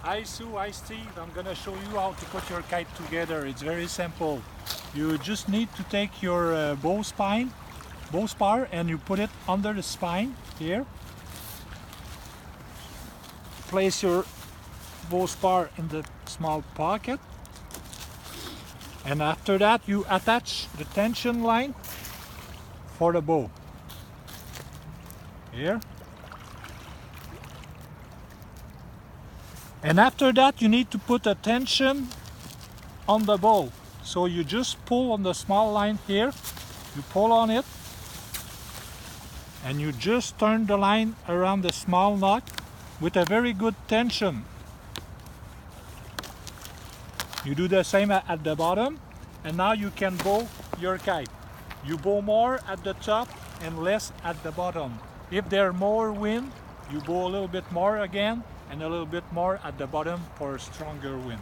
Hi Sue, hi Steve. I'm gonna show you how to put your kite together. It's very simple. You just need to take your bow spar, and you put it under the spine here. Place your bow spar in the small pocket, and after that you attach the tension line for the bow here. And after that you need to put a tension on the bow. So you just pull on the small line here, you pull on it, and you just turn the line around the small knot with a very good tension. You do the same at the bottom, and now you can bow your kite. You bow more at the top and less at the bottom. If there's more wind, you bow a little bit more again, and a little bit more at the bottom for a stronger wind.